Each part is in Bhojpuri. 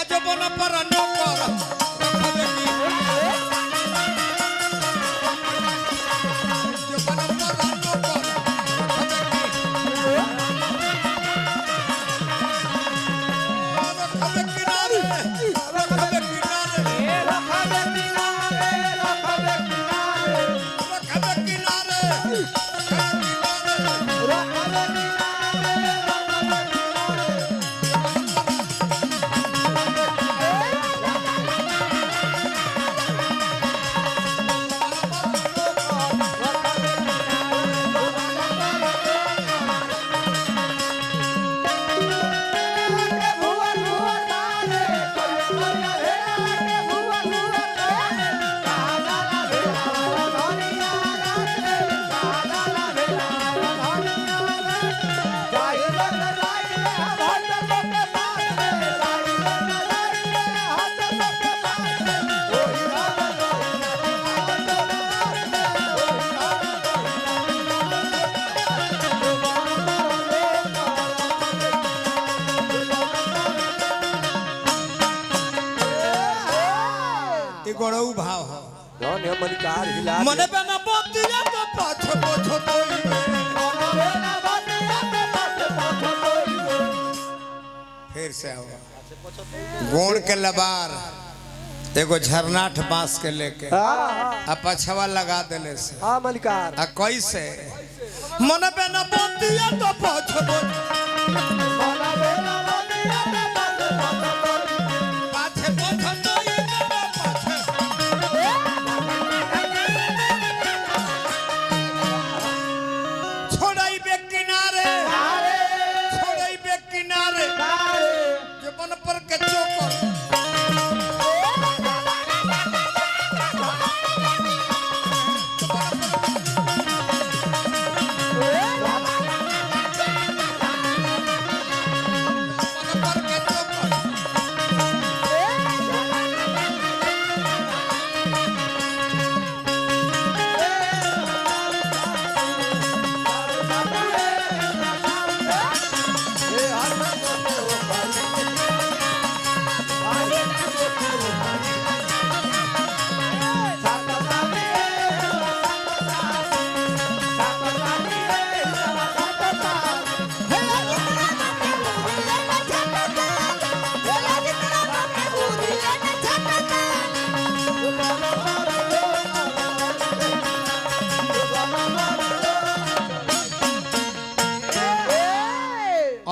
जबन पर नौकर गड़ऊ भाव हो कौन है मलिकार हिला मने पे ना बोतिया तो पाछो पाछो तो फिर से आओ गोड़ के लबार एगो झरनाठ बांस के लेके आ पछवा लगा देले से हां मलिकार आ कैसे मने पे ना बोतिया तो पाछो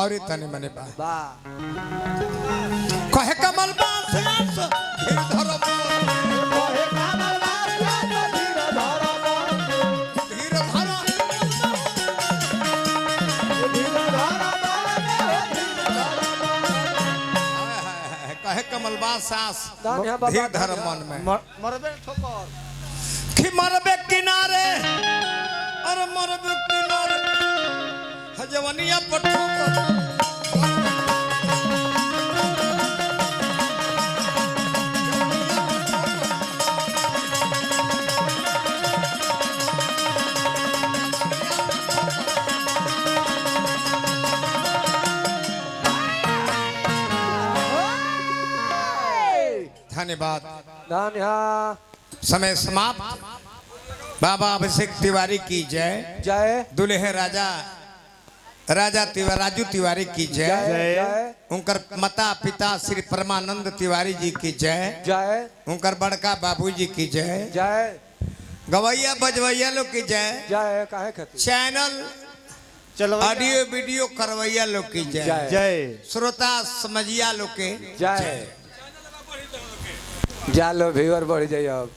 और तने मने बा कहे कमल बास धीर धरो कहे कमल बास धीर धरो धीर धरो कहे कमल बास धीर धरो मन में मरबे ठोकर कि मरबे किनारे और मरबे किनारे जवनिया पट्टू धन्यवाद समय समाप्त। बाबा अभिषेक तिवारी की जय जय। दुल्हे राजा राजू तिवारी की जय जय। उनकर माता पिता श्री परमानंद तिवारी जी की जय जय। उनकर बड़का बाबू जी की जय जय। गवैया बजवैया लोग की जय जय। काहे खातिर चैनल ऑडियो वीडियो करवैया लोग की जय जय। श्रोता समझिया लोग के जय। जालो व्यूअर बढ़ जाइए अब